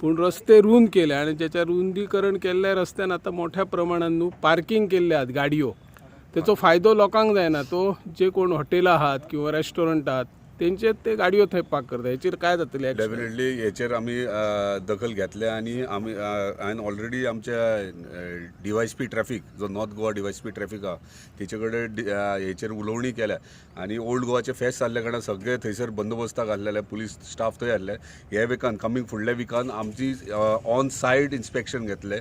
पूण रस्ते रुंद केले आणि ज्याच्या रुंदीकरण केल्ल्या रस्त्यान आता मोठ्या प्रमाणात पार्किंग केल्ले आहात गाडयो. त्याचो फायदो लोकांक जायना. तो जे कोण हॉटेलां आहात किंवा रेस्टॉरंट आहात तेंचे ते गाडयो थंय पार्क करता. हेचेर काय जातलें? डेफिनेटली हेचेर आमी दखल घेतल्या आनी आमी हांवें ऑलरेडी आमच्या DYSP ट्रॅफिक जो नॉर्थ गोवा DYSP ट्रॅफिक आहा तेचे कडेन हेचेर उलोवणी केल्या आनी ओल्ड गोवाचे फेस्ट जाल्ल्या कारणान सगळे थंयसर बंदोबस्ताक घाल्लेले, पुलीस स्टाफ थंय हाडले. हे विकान कमिंग फुडल्या विकान आमची ऑन सायड इन्स्पेक्शन घेतले.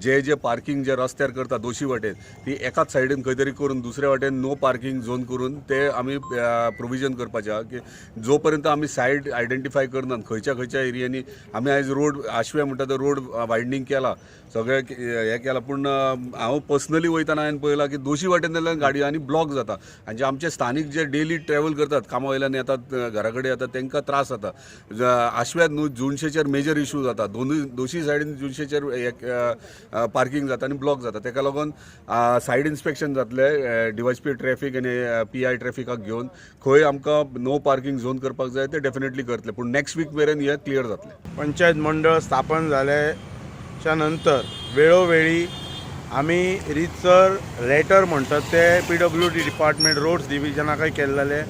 जे पार्किंग जे रस्त्यार करता दोशी वाटेन ती एकाच सायडीन खंय तरी करून दुसऱ्या वाटेन नो पार्किंग झोन करून ते आमी प्रोविजन करपाचे आहा की जो पर्यंत आमी सायड आयडेंटिफाय करनात खंयच्या एरियांनी. आमी आयज रोड आशवे म्हणटा तो रोड वायडनींग केला, सगळे हे केला. पूण हांव पर्सनली वयताना हांवें पळयलां की दोशी वाटेन जाल्यार गाडयो आनी ब्लॉक जाता आनी जे आमचे स्थानीक जे डेली ट्रॅव्हल करतात, कामा वयल्यान येतात, घरा कडेन येतात, तांकां त्रास जाता. आशव्यात न्हू जुनशेचेर मेजर इशू जाता. दोशी सायडीन जुनशेचेर पार्किंग जाता आनी ब्लॉक जाता. ताका लागून सायड इन्स्पेक्शन जातले DYSP ट्रॅफिक आनी PI ट्रॅफिकाक घेवन खंय आमकां नो पार्किंग झोन करपाक जाय ते डेफिनेटली करतले. पूण नेक्स्ट वीक मेरेन हे क्लियर जातले. पंचायत मंडळ स्थापन जाल्याच्या नंतर वेळोवेळी आमी रितसर लेटर म्हणटात ते PWD डिपार्टमेंट रोड्स डिविजनाकय केल्लेले,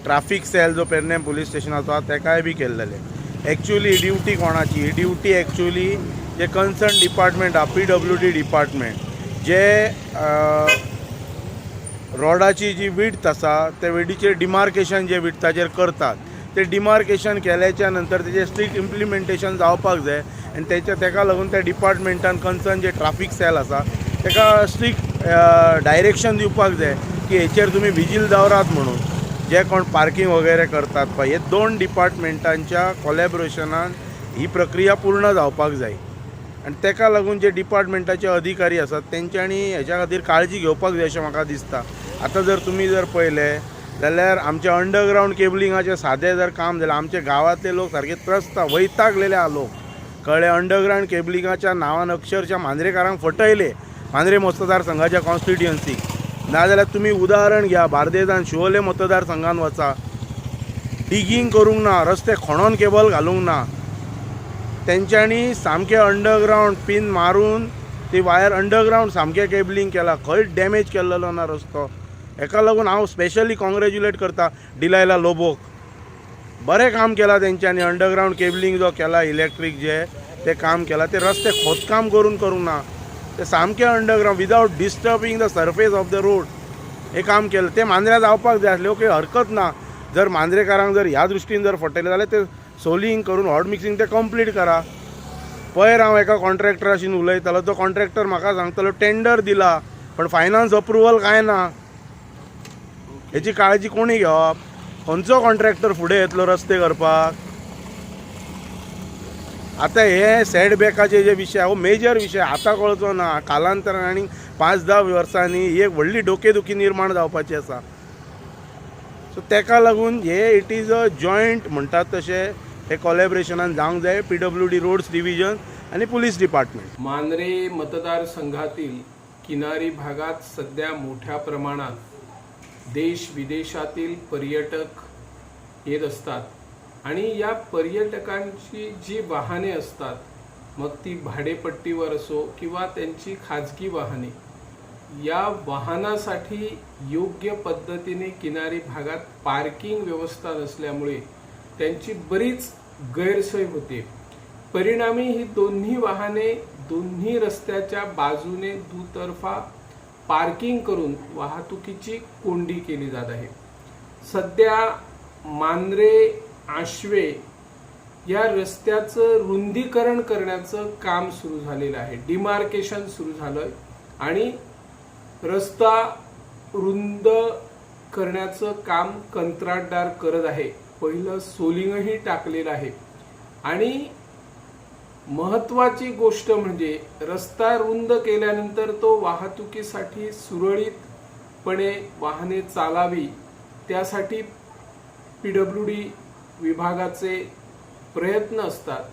ट्रॅफिक सेल जो पेरनेम पुलीस स्टेशनाचो आसा ताकाय बी केल्लेले. एक्चुअली ही ड्युटी कोणाची? ही ड्युटी एक्चुअली जे कन्सर्न डिपार्टमेंट आहा PWD डिपार्टमेंट जे रोडाची जी विड्थ आसा ते विडीचेर डिमार्केशन जे विड्थाचेर करतात ते डिमार्केशन केल्याच्या नंतर तेजें स्ट्रिक्ट इम्प्लिमेंटेशन जावपाक जाय आनी ताका लागून त्या डिपार्टमेंटान कन्सर्न जे ट्रॅफिक सेल आसा ताका स्ट्रिक्ट डायरेक्शन दिवपाक जाय की हेचेर तुमी विजील दवरात म्हणून. जे कोण पार्किंग वगैरे करतात पळय हे दोन डिपार्टमेंटांच्या कोलॅबोरेशनान ही प्रक्रिया पूर्ण जावपाक जाय आनी ताका लागून जे डिपार्टमेंटाचे अधिकारी आसात तेंच्यांनी हेच्या खातीर काळजी घेवपाक जाय अशें म्हाका दिसता. आतां जर तुमी जर पळयलें जाल्यार आमचे अंडरग्रावंड केबलिंगाचें सादें जर काम जाल्यार आमचे गांवांतले लोक सारके त्रस्ता वैतागलेले आहा लोक. कळ्ळें? अंडरग्रावंड केबलिंगाच्या नांवान अक्षरशः मांद्रेकारांक फटयले मांद्रे मतदारसंघाच्या कॉन्स्टिट्युएन्सीक. नाजाल्यार तुमी उदाहरण घ्या, बार्देजान शिवोले मतदारसंघान वचा, डिगींग करूंक ना, रस्ते खणोन केबल घालूंक ना. तेंच्यांनी सामकें अंडरग्रावंड पिन मारून ती वायर अंडरग्रावंड सामकें केबलिंग केला. खंय डॅमेज केल्लो ना रस्तो. हेका लागून हांव स्पेशली कॉंग्रॅच्युलेट करता डिलायला लोबोक. बरें काम केलां तेंच्यांनी. अंडरग्रावंड केबलिंग जो केला इलेक्ट्रीक जे ते काम केलां ते रस्ते खोदकाम करूंक ना, ते सामकें underground without disturbing the surface of the road हे काम केलें. ते मांद्र्या जावपाक जाय आसलें. ओके, हरकत ना. जर मांद्रेकारांक जर ह्या दृश्टीन जर फटयलें जाल्यार ते सोलिंग करून हॉट मिक्सिंग ते कंप्लीट करा. पयर हांव एका कॉन्ट्रॅक्टराशीन उलयतालो. तो कॉन्ट्रॅक्टर म्हाका सांगतालो टेंडर दिला पण फायनान्स अप्रुवल काय ना. हेची काळजी कोणी घेवप? खंयचो कॉन्ट्रॅक्टर फुडें येतलो रस्ते करपाक? आतां हे सेटबॅकाचे जे विशय हो मेजर विशय आतां कळचो ना. कालांतरान आनी 5-10 वर्सांनी ही एक व्हडली डोकेदुखी निर्माण जावपाची आसा. सो ताका लागून हे इट इज अ जॉयंट म्हणटात तशें हे कोलॅबोरेशनान जावंक जाय PWD रोड्स डिविजन आणि पुलीस डिपार्टमेंट. मांद्रे मतदारसंघातील किनारी भागात सध्या मोठ्या प्रमाणात देश विदेशातील पर्यटक येत असतात आणि या पर्यटकांची जी वाहने असतात, मग ती भाडेपट्टीवर असो किंवा त्यांची खाजगी वाहने, या वाहनासाठी योग्य पद्धतीने किनारी भागात पार्किंग व्यवस्था नसल्यामुळे त्यांची बरीच गैरसोय होते. परिणामी ही दोन्ही वाहने दोन्ही रस्त्याच्या बाजूने दुतर्फा पार्किंग करून वाहतुकीची कोंडी केली जात आहे. सध्या मांद्रे आशवे या रस्त्याचं रुंदीकरण करण्याचं काम सुरू झालेलं आहे. डिमार्केशन सुरू झालं आणि रस्ता रुंद करण्याचं काम कंत्राटदार करत आहे. पहिलं सोलिंगही टाकलेलं आहे आणि महत्त्वाची गोष्ट म्हणजे रस्ता रुंद केल्यानंतर तो वाहतुकीसाठी सुरळीतपणे वाहने चालावी त्यासाठी PWD विभागाचे प्रयत्न असतात.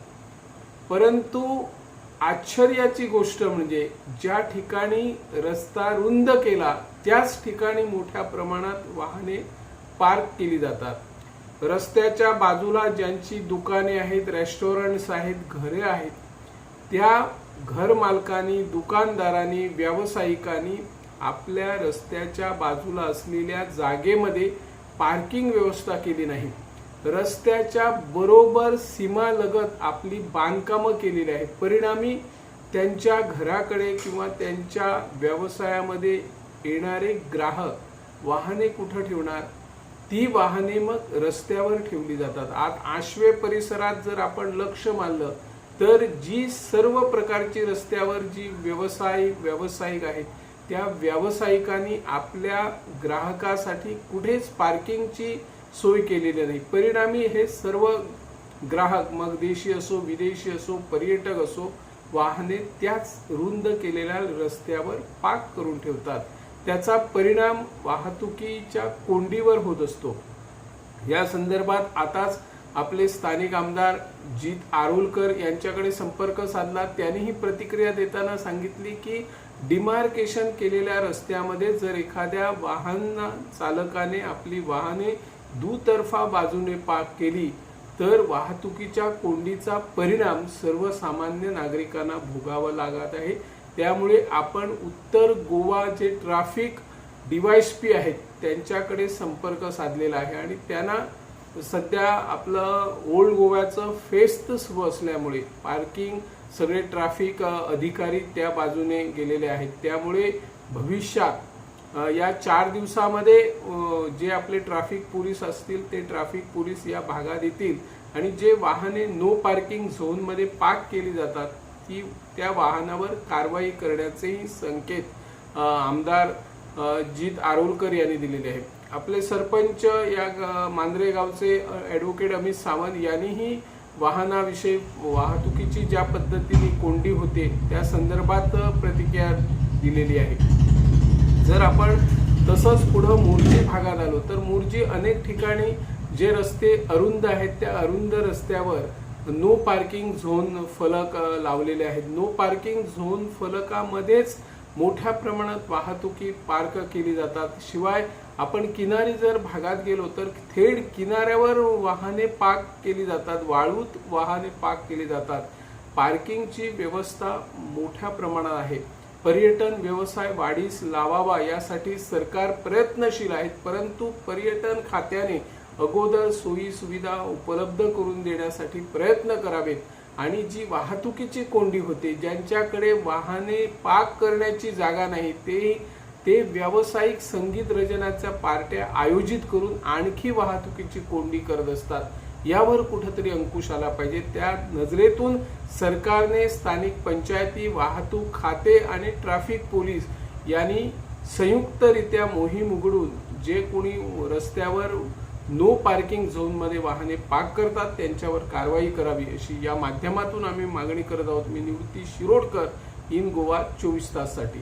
परंतु आश्चर्याची गोष्ट म्हणजे ज्या ठिकाणी रस्ता रुंद केला त्याच ठिकाणी मोठ्या प्रमाणात वाहने पार्क केली जातात. रस्त्याच्या बाजूला ज्यांची दुकाने आहेत, रेस्टॉरंट्स आहेत, घरे आहेत, त्या घर मालकांनी, दुकानदारांनी, व्यावसायिकांनी आपल्या रस्त्याच्या बाजूला असलेल्या जागेमध्ये पार्किंग व्यवस्था केली नाही. रस्त्याच्या बरोबर सीमालगत आपली बांधकामं केलेली आहेत. परिणामी त्यांच्या घराकडे किंवा त्यांच्या व्यवसायामध्ये येणारे ग्राहक वाहने कुठं ठेवणार? ती वाहने मग रस्त्यावर ठेवली जातात. आज आश्वे परिसरात जर आपण लक्ष मानलं तर जी सर्व प्रकारची रस्त्यावर जी व्यावसायिक आहेत, त्या व्यावसायिकांनी आपल्या ग्राहकासाठी कुठेच पार्किंगची सोय केलेली नाही. परिणामी हे सर्व ग्राहक, मग देशी असो, विदेशी असो, पर्यटक असो, वाहने त्याच रुंद केलेल्या रस्त्यावर पार्क करून ठेवतात. त्याचा परिणाम वाहतुकीच्या कोंडीवर होत असतो. या संदर्भात आताच आपले स्थानिक आमदार जित आरोलकर यांच्याकडे संपर्क साधला. त्यांनीही प्रतिक्रिया देताना सांगितली की डिमार्केशन केलेल्या रस्त्यामध्ये जर एखाद्या वाहन चालकाने आपली वाहने दुतर्फा बाजूने पार्क केली तर वाहतुकीच्या कोंडीचा परिणाम सर्वसामान्य नागरिकांना भोगावा लागत आहे. त्यामुळे आपण उत्तर गोवा जे ट्रॅफिक DYSP आहेत त्यांच्याकडे संपर्क साधलेला आहे आणि त्यांना सध्या आपलं ओल्ड गोव्याचं फेस्त सुरू असल्यामुळे पार्किंग सगळे ट्रॅफिक अधिकारी त्या बाजूने गेलेले आहेत. त्यामुळे भविष्यात या 4 दिवसामध्ये जे आपले ट्रॅफिक पोलीस असतील ते ट्रॅफिक पोलीस या भागात येतील आणि जे वाहने नो पार्किंग झोनमध्ये पार्क केली जातात त्या वाहनावर कारवाई करण्याचेही संकेत आमदार जित आरोलकर यांनी दिलेले आहेत. आपले सरपंच या मांजरे गावचे ॲडव्होकेट अमित सावंत यांनीही वाहनाविषयी वाहतुकीची ज्या पद्धतीने कोंडी होते त्या संदर्भात प्रतिक्रिया दिलेली आहे. जर आपण तसंच पुढं मोर्जी भागात आलो तर मोर्जी अनेक ठिकाणी जे रस्ते अरुंद आहेत त्या अरुंद रस्त्यावर नो पार्किंग झोन फलक लावलेले आहेत. नो पार्किंग झोन फलकामध्येच मोठ्या प्रमाणात वाहतुकी पार्क केली जातात. शिवाय आपण किनारी जर भागात गेलो तर थेट किनाऱ्यावर वाहने पार्क केली जातात, वाळूत वाहने पार्क केली जातात. पार्किंगची व्यवस्था मोठ्या प्रमाणात आहे. पर्यटन व्यवसाय वाढीस लावावा यासाठी सरकार प्रयत्नशील आहेत, परंतु पर्यटन खात्याने अगोदर सोयी सुविधा उपलब्ध करून देण्यासाठी प्रयत्न करावेत आणि जी वाहतुकीची कोंडी होते, ज्यांच्याकडे वाहने पार्क करण्याची जागा नाही, ते व्यावसायिक संगीत रचनाच्या पार्ट्या आयोजित करून आणखी वाहतुकीची कोंडी करत असतात. यावर कुठेतरी अंकुश आला पाहिजे. त्या नजरेतून सरकारने स्थानिक पंचायती, वाहतूक खाते आणि ट्रॅफिक पोलीस यांनी संयुक्तरित्या मोहीम उघडून जे कोणी रस्त्यावर नो पार्किंग झोनमध्ये वाहने पार्क करतात त्यांच्यावर कारवाई करावी अशी या माध्यमातून आम्ही मागणी करत आहोत. मी निवृत्ती शिरोडकर, इन गोवा 24 ताससाठी.